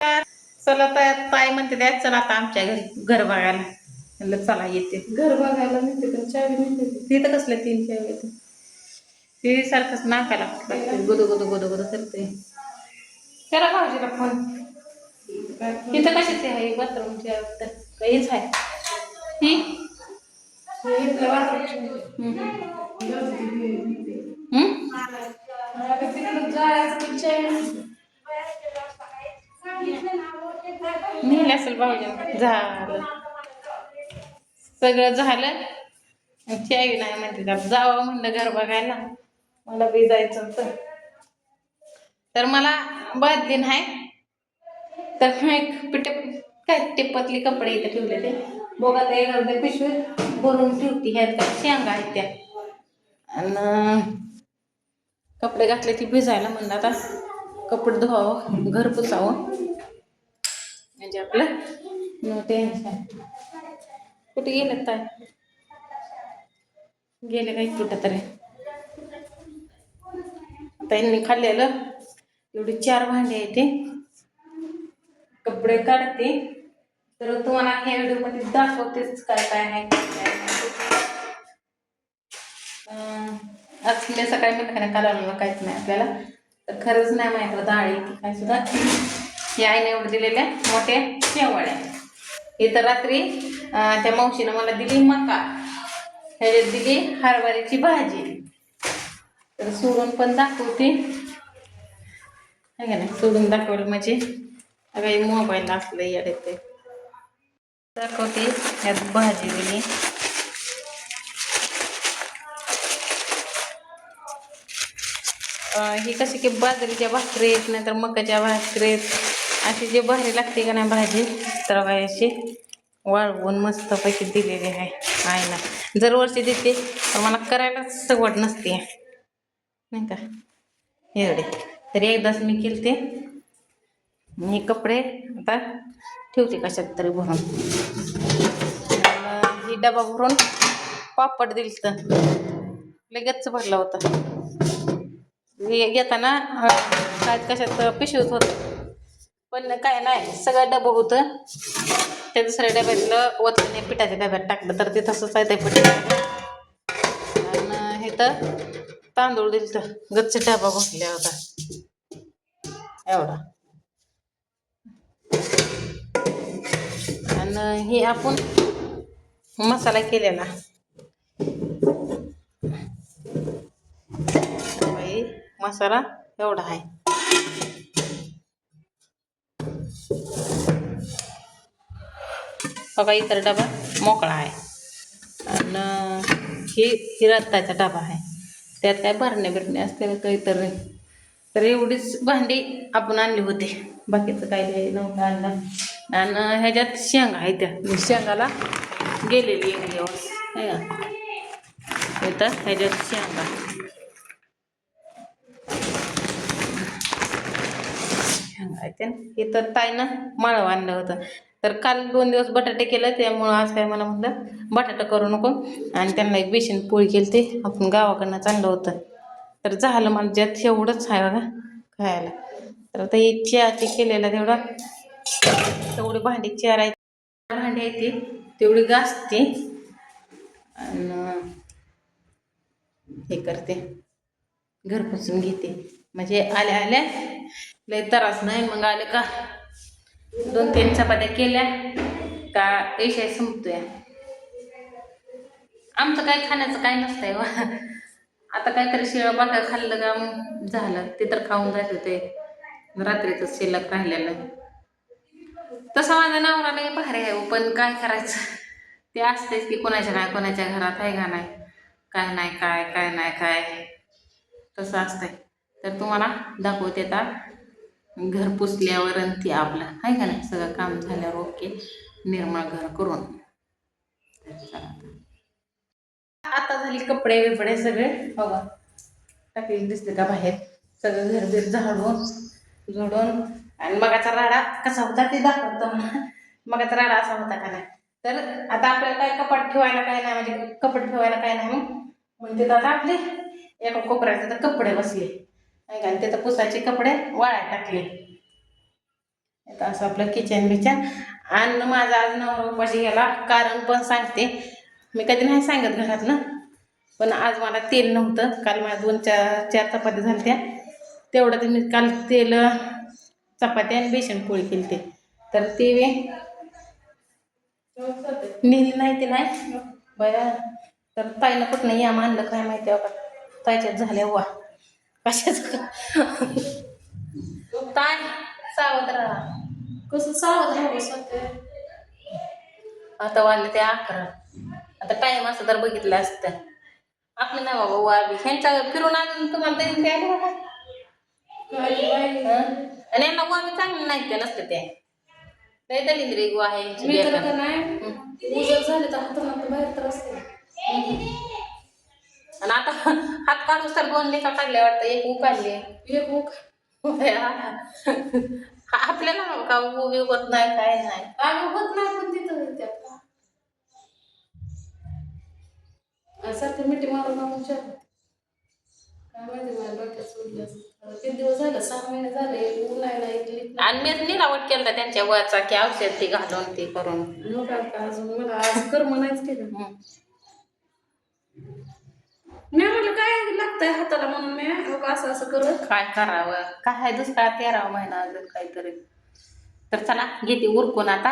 चला ताई म्हणते द्या चला आता आमच्या घरी घर बघायला. म्हणलं चला येते. घर बघायला नेते पण चावी नेते. तिथं कसले 3 चावी येते ते सारखंच नाकाला गुदू गुदू गुदू गुदू करते. करा भाऊजीला फोन. तिथं कशाची आहे बाथरूमची काहीच आहे ही नेलं असेल भाऊजी. झालं सगळं झालं. चावी नाही म्हणते जावं म्हणलं घर बघायला. मला बी जायचं होतं तर मला बदली नाही तर एक काय टिप्पतली कपडे इथे ठेवले ते बघा ते अर्धे पिशवीत भरून ठेवती. ह्यात काय शेंगा आहेत त्या आणि कपडे घातले ती भिजायला. म्हणलं आता कपडे धुवावं घर पुसावं म्हणजे आपलं नो टेन्शन. कुठे गेलं काय गेले काही कुठं तरी. आता यांनी खाल्लेलं एवढी 4 भांडी आहे ते कपडे काढते तर तुम्हाला ह्या व्हिडिओ मध्ये दाखवतेच काय काय आहे. आज मी सकाळी म्हणलं कालवलेलं काहीच नाही आपल्याला तर खरंच नाही माझ्याकडे डाळी ती काय सुद्धा. या आईने एवढं दिलेल्या मोठ्या शेवळ्या. ही तर रात्री त्या मावशीनं मला दिली मका. ह्याच्यात दिली हरभऱ्याची भाजी. तर सोडून पण दाखवते आहे का नाही. सोडून दाखवलं म्हणजे अगं मोबाईल असलं येडे ते दाखवते. यात भाजी दिली ही कशी की बाजरीच्या भाकरीत नाही तर मकाच्या भाकरीत अशी जे भारी लागते का नाही भाजी तर अशी वाळवून मस्तपैकी दिलेली आहे आईला. जर वर्षी देते तर मला करायलाच सवड नसते नाही का एवढे. तरी एकदाच मी केले ते. हे कपडे आता ठेवते कशात तरी भरून. ही डबा भरून पापड दिल तर लगेच भरला होता. येताना काय कशात पिशवीत होतं पण काय नाही सगळं डबं होतं. त्या दुसऱ्या डब्यातलं वतने पिठाच्या डब्यात टाकलं तर ते तसंच आहे ते पिठ. आणि हे तर तांदूळ दिल तर गच्च डबा भरला होता एवढा. आणि हे आपण मसाला केलेला मसाला एवढा आहे. बघा इतर डबा मोकळा आहे आणि ही रत्ताचा डबा आहे. त्यात काय भरणे बिरणे असते काहीतरी. तर एवढीच भांडी आपण आणली होती बाकीचं काही नव्हतं आणलं. आणि ह्याच्यात शेंगा आहे त्या शेंगाला गेलेली एक दिवस आहे का इथं ह्याच्यात शेंगा इथं ताईनं माळव आणलं होतं. तर काल 2 दिवस बटाटे केलं त्यामुळं आज काय मला म्हटलं बटाटा करू नको आणि त्यांना एक बेसन पोळी केली ते आपण गावाकडनं आणलं होतं. तर झालं मला ज्यात एवढंच आहे बघा खायला. तर आता ही चहाची केलेला तेवढी भांडी 4 आहेत भांडी आहे ती तेवढी घासते आणि हे करते घर पुसून घेते म्हणजे आल्या आल्या लय त्रास नाही. मग आले का 2-3 चपात्या केल्या का विषय संपतोय. आमचं काय खाण्याचं काय नसतंय वा. आता काहीतरी शिळं बाकर खाल्लं का मग झालं ते तर खाऊन जात होते रात्रीचं शिल्लक राहिलेलं. तसं माझा नवरा लय भारी आहे पण काय करायचं ते असतेच की कोणाच्या नाही कोणाच्या घरात आहे का नाही काय नाही काय काय नाही काय तसं असतंय. तर तुम्हाला दाखवते आता घर पुसल्यावर आणि ती आपलं आहे का नाही सगळं काम झाल्यावर ओके निर्मळ घर करून. आता झाली कपडे बिपडे सगळे बघा टाकलेले दिसते का बाहेर. सगळं घर बीर झाडून झोडून आणि मगाचा राडा कसा होता ते दाखवतो मला. मगाचा राडा असा होता का नाही. तर आता आपल्याला काय कपाट ठेवायला काय नाही म्हणजे कपडे ठेवायला काय नाही म्हणजे आता आपले एका कोपऱ्याचे तर कपडे बसले आणि तिथं पुसायचे कपडे वाळायला टाकले. आता असं आपलं किचन बिचन. आणि माझा आज नवरा उपाशी गेला, कारण पण सांगते. मी कधी नाही सांगत घरातलं, पण आज मला तेल नव्हतं. काल मला 2-4 चपात्या झाल्या, तेवढं मी काल तेल चपात्या आणि बेसन पोळी केली ते. तर ते नेली नाही ते नाही बया. तर ताईनं कुठं या मानलं काय माहिती आहे का, ताईच्यात झाल्या वा कशाच ताय सावध राहा. कसं सावध राहावं सध्या. आता वाजले ते 11. आता टाइम असं तर बघितलं असतं आपलं. नाही बाबा वाबी ह्यांच्या फिरून आणून तुम्हाला तरी द्यायला बाबा. आणि यांना वाबी चांगली नाही ते नसतं ते लय दलिंद्री गो आहे यांची मी तर बेकार. आता नाही उजर झाले तर हाताला बाहेर तर असते. आणि आता हात काढूस तर 2 लेखा काढल्या वाटतं, एक उकाडली. एक मुख आपल्याला का उभी होत नाही काय नाही. आम्ही होत नाही पण तिथं त्यात सारखं मिठी मारून मारून काय माहिती मला डोक्यात सोडलं असं. किती दिवस झाले 6 महिने झाले उन्हाळ्याला एक आणि मीच निरावट केला त्यांच्या वरचा की औषध ते घालून ते करून. नको आता अजून मला आज कर्म नाहीच केलं. मी म्हटलं काय लागतंय हाताला म्हणून मी असं असं करत काय करावं, काय दुष्काळ 13 महिना अजून काहीतरी. तर चला घेते उरकून आता,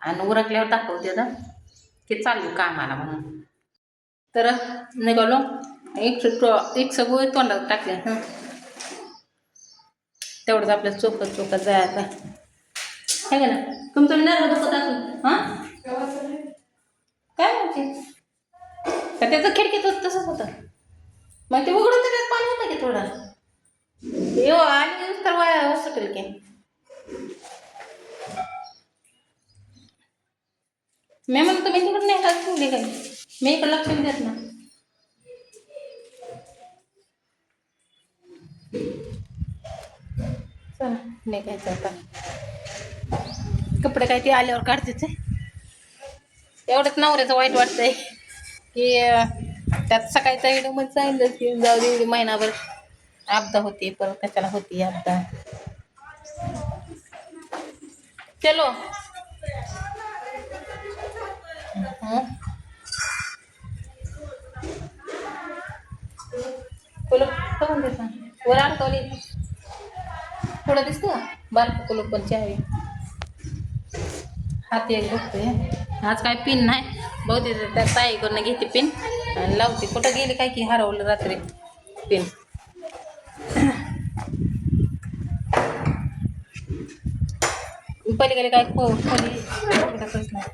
आणि उरकल्यावर दाखवते ना की चालू कामाला म्हणून. तर निघालो. एक सगळं तोंडात टाकले. तेवढंच आपल्या चोखत जायचं आहे का ना. तुमचं नर्व दुखत असून काय माहिती, तर त्याचं खिडकीत तसंच होतं. मग ते उघडून त्याच्यात पाणी होतं की थोडं येऊ आणि तर वाया सुटेल की. मी म्हणतो मी तिकडून नाही का ठेवली काही, मी इकडं लक्ष देत ना. चला निघायचं आता. कपडे काय ते आल्यावर काढतेच आहे. एवढंच नवऱ्याचं वाईट वाटतंय की त्यात सकाळचा व्हिडिओ मध्ये सांगितलं की जाऊ दे एवढी महिनाभर आपदा होती, परत कशाला होती आपदा. चलो कुलूप करून देत ना वर अडकवली थोडं दिसतं का बारकं कुलूप पण चावी. हात एक बघतोय आज काय पिन नाही बहुतेक त्या ताईकडून घेते पिन आणि लावते. कुठं गेली काय की हरवलं रात्री पिन. पलीकडे काय खोली नाही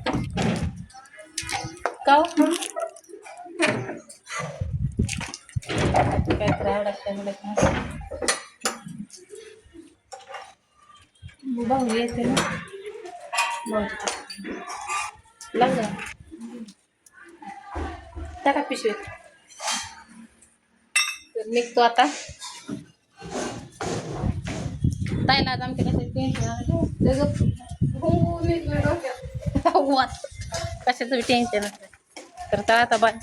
का काय तर आवडत भाऊ येते ना लाग टाका पिशवीत. तर निघतो आता. ताईला आज आमच्या कशाचं टेन्शन कशाचं टेन्शन असतं. तर आता बाय.